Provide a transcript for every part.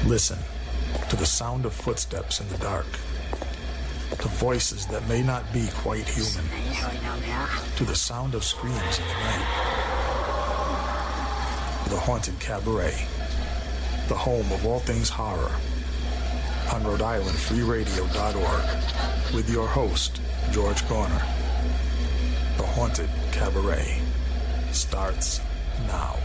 Listen to the sound of footsteps in the dark, to voices that may not be quite human, to the sound of screams in the night. The Haunted Cabaret, the home of all things horror, on Rhode with your host, George Garner. The Haunted Cabaret starts now.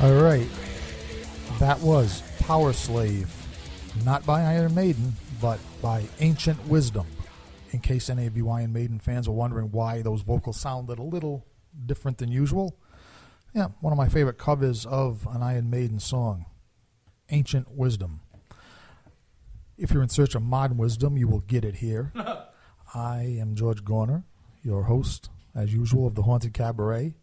All right. That was Power Slave. Not by Iron Maiden, but by Ancient Wisdom. In case any of you Iron Maiden fans are wondering why those vocals sounded a little different than usual. Yeah, one of my favorite covers of an Iron Maiden song. Ancient Wisdom. If you're in search of modern wisdom, you will get it here. I am George Gorner, your host, as usual, of the Haunted Cabaret.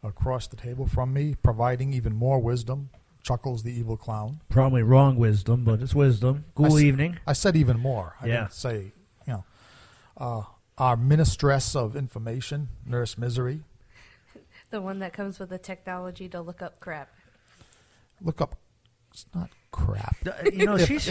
Across the table from me, providing even more wisdom, Chuckles the Evil Clown. Probably wrong wisdom, but it's wisdom. Good evening. I said even more. I didn't say, our ministress of information, Nurse Misery. The one that comes with the technology to look up crap. Look up. It's not crap. She's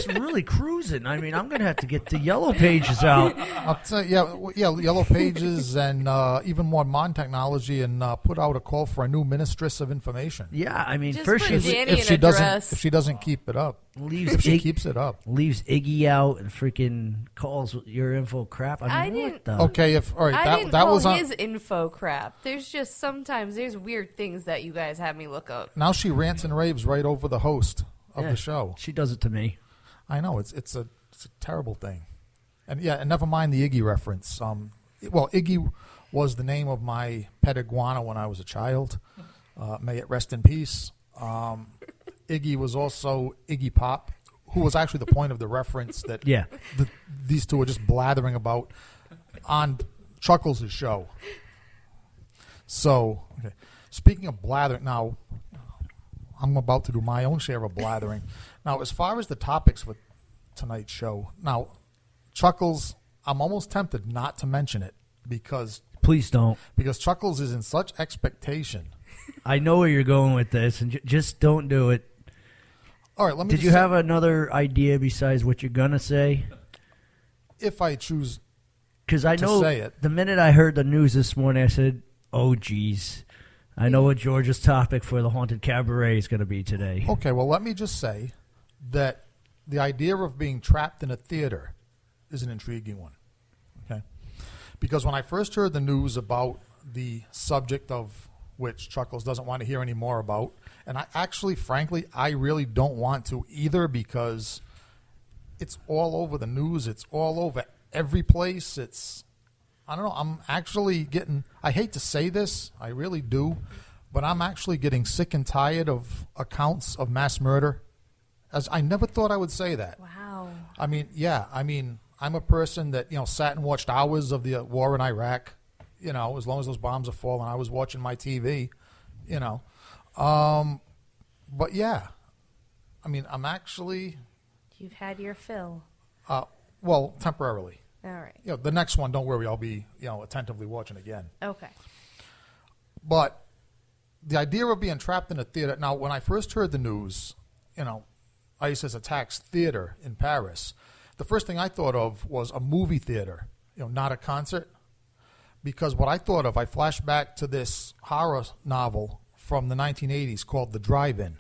really cruising. I mean, I'm going to have to get the yellow pages out. I'll tell you, yellow pages and even more modern technology, and put out a call for a new ministress of information. Yeah, I mean, just first if she doesn't keep it up, she keeps it up, leaves Iggy out and freaking calls your info crap. I mean, what the? Okay, I didn't call his info crap. There's just sometimes there's weird things that you guys have me look up. Now she rants and raves right over the host of the show. She does it to me. I know it's a terrible thing, and never mind the Iggy reference. Iggy was the name of my pet iguana when I was a child. May it rest in peace. Iggy was also Iggy Pop, who was actually the point of the reference that these two were just blathering about on Chuckles' show. So, okay. Speaking of blathering, now I'm about to do my own share of blathering. Now, as far as the topics for tonight's show, now, Chuckles, I'm almost tempted not to mention it because... Please don't. Because Chuckles is in such expectation. I know where you're going with this, and just don't do it. All right, let me Did you have another idea besides what you're going to say? If I choose Because I know say it. The minute I heard the news this morning, I said, oh, geez. I know what George's topic for the Haunted Cabaret is going to be today. Okay, well, let me just say that the idea of being trapped in a theater is an intriguing one. Okay? Because when I first heard the news about the subject of which Chuckles doesn't want to hear any more about, and I actually, frankly, I really don't want to either because it's all over the news. It's all over every place. I don't know, I'm actually getting, I hate to say this, I really do, but I'm actually getting sick and tired of accounts of mass murder. As I never thought I would say that. Wow. I mean, I'm a person that, sat and watched hours of the war in Iraq, as long as those bombs are falling. I was watching my TV, But yeah, I mean, I'm actually... You've had your fill. Well, temporarily. All right. The next one, don't worry, I'll be, attentively watching again. Okay. But the idea of being trapped in a theater, now, when I first heard the news, ISIS attacks theater in Paris, the first thing I thought of was a movie theater, not a concert. Because what I thought of, I flashed back to this horror novel from the 1980s called The Drive-In.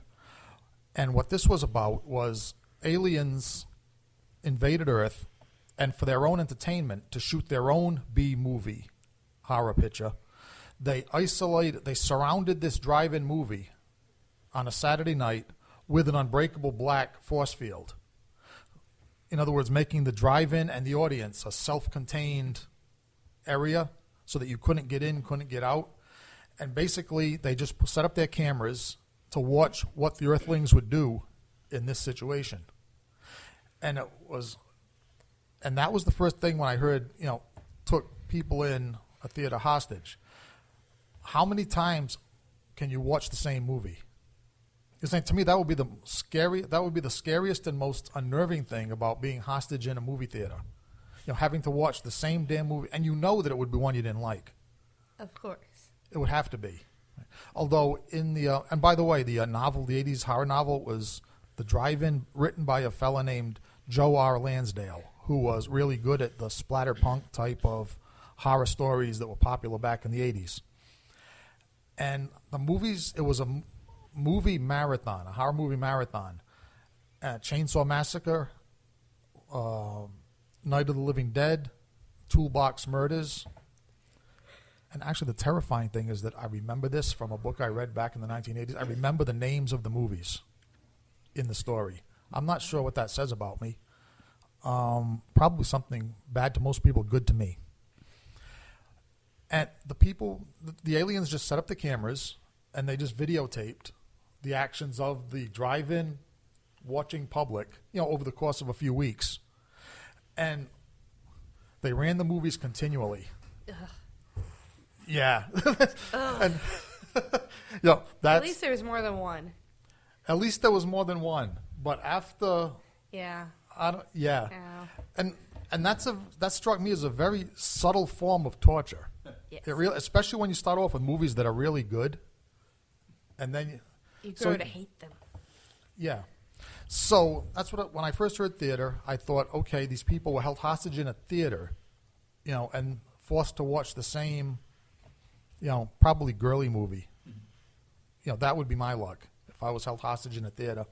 And what this was about was aliens invaded Earth, and for their own entertainment, to shoot their own B-movie horror picture, they surrounded this drive-in movie on a Saturday night with an unbreakable black force field. In other words, making the drive-in and the audience a self-contained area so that you couldn't get in, couldn't get out. And basically, they just set up their cameras to watch what the Earthlings would do in this situation. And that was the first thing when I heard, took people in a theater hostage. How many times can you watch the same movie? You're saying, to me, that would be the scariest and most unnerving thing about being hostage in a movie theater. Having to watch the same damn movie, and that it would be one you didn't like. Of course. It would have to be. Although in the and by the way, the novel, the 80s horror novel, was The Drive-In, written by a fella named Joe R. Lansdale, who was really good at the splatterpunk type of horror stories that were popular back in the 80s. And the movies, it was a movie marathon, a horror movie marathon. Chainsaw Massacre, Night of the Living Dead, Toolbox Murders, And actually, the terrifying thing is that I remember this from a book I read back in the 1980s. I remember the names of the movies in the story. I'm not sure what that says about me. Probably something bad to most people, good to me. And the aliens just set up the cameras, and they just videotaped the actions of the drive-in watching public, over the course of a few weeks. And they ran the movies continually. Ugh. Yeah. And at least there was more than one. At least there was more than one. But after Yeah. Yeah. Oh. And that struck me as a very subtle form of torture. Yes. Especially when you start off with movies that are really good, and then you grow to hate them. Yeah. So that's when I first heard theater, I thought, okay, these people were held hostage in a theater, and forced to watch the same, probably girly movie. That would be my luck if I was held hostage in a theater.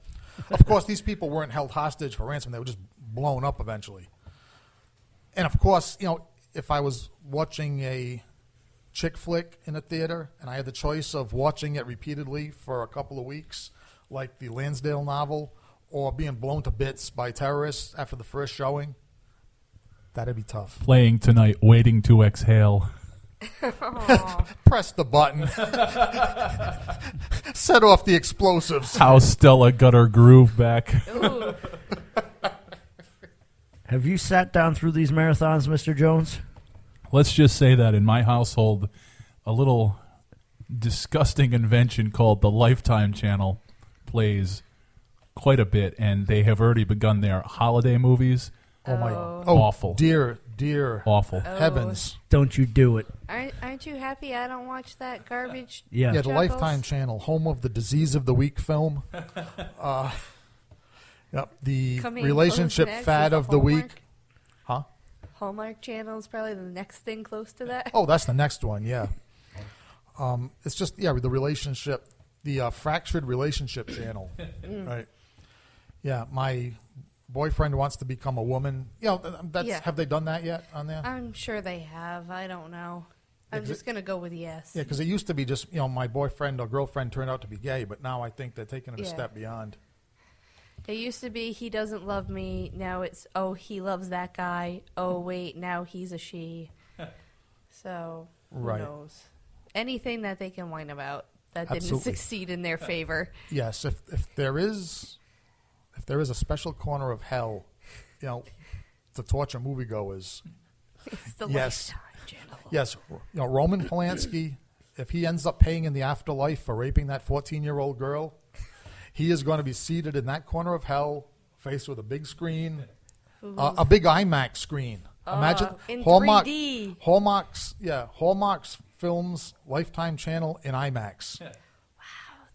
Of course, these people weren't held hostage for ransom. They were just blown up eventually. And, of course, if I was watching a chick flick in a theater and I had the choice of watching it repeatedly for a couple of weeks, like the Lansdale novel, or being blown to bits by terrorists after the first showing, that'd be tough. Playing tonight, Waiting to Exhale. Press the button. Set off the explosives. How Stella got her groove back. Ooh. Have you sat down through these marathons, Mr. Jones? Let's just say that in my household, a little disgusting invention called the Lifetime channel plays quite a bit, and they have already begun their holiday movies. Oh my! Awful. Dear, awful. heavens! Don't you do it? Aren't you happy I don't watch that garbage? Yeah. The Lifetime channel, home of the Disease of the Week film. The Coming relationship close next fad is of the Hallmark. week. Huh? Hallmark Channel is probably the next thing close to that. Oh, that's the next one. Yeah. It's just the relationship, the fractured relationship channel, right? Yeah, my boyfriend wants to become a woman. Have they done that yet on there? I'm sure they have. I don't know. I'm just going to go with yes. Yeah, because it used to be just, my boyfriend or girlfriend turned out to be gay, but now I think they're taking it a step beyond. It used to be he doesn't love me. Now it's, he loves that guy. Oh, wait, now he's a she. So, who knows? Anything that they can whine about that didn't succeed in their favor. Yes, if there is a special corner of hell, to torture moviegoers. It's the Yes. Lifetime channel. Yes, Roman Polanski, if he ends up paying in the afterlife for raping that 14-year-old girl, he is going to be seated in that corner of hell, faced with a big screen, a big IMAX screen. Imagine in Hallmark, 3D. Hallmark's films, Lifetime channel in IMAX. Wow,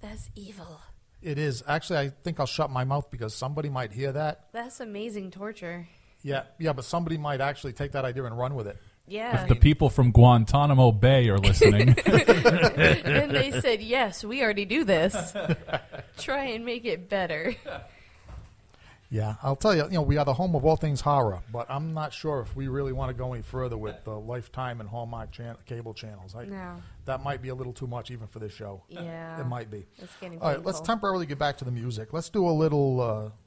that's evil. It is. Actually, I think I'll shut my mouth because somebody might hear that. That's amazing torture. Yeah, but somebody might actually take that idea and run with it. Yeah. If the people from Guantanamo Bay are listening. And they said, yes, we already do this. Try and make it better. Yeah, I'll tell you, we are the home of all things horror, but I'm not sure if we really want to go any further with the Lifetime and Hallmark cable channels. No. That might be a little too much even for this show. Yeah. It might be. It's getting All right, let's temporarily get back to the music. Let's do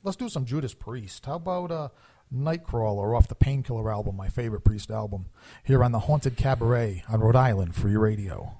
let's do some Judas Priest. How about Nightcrawler off the Painkiller album, my favorite Priest album, here on the Haunted Cabaret on Rhode Island Free Radio.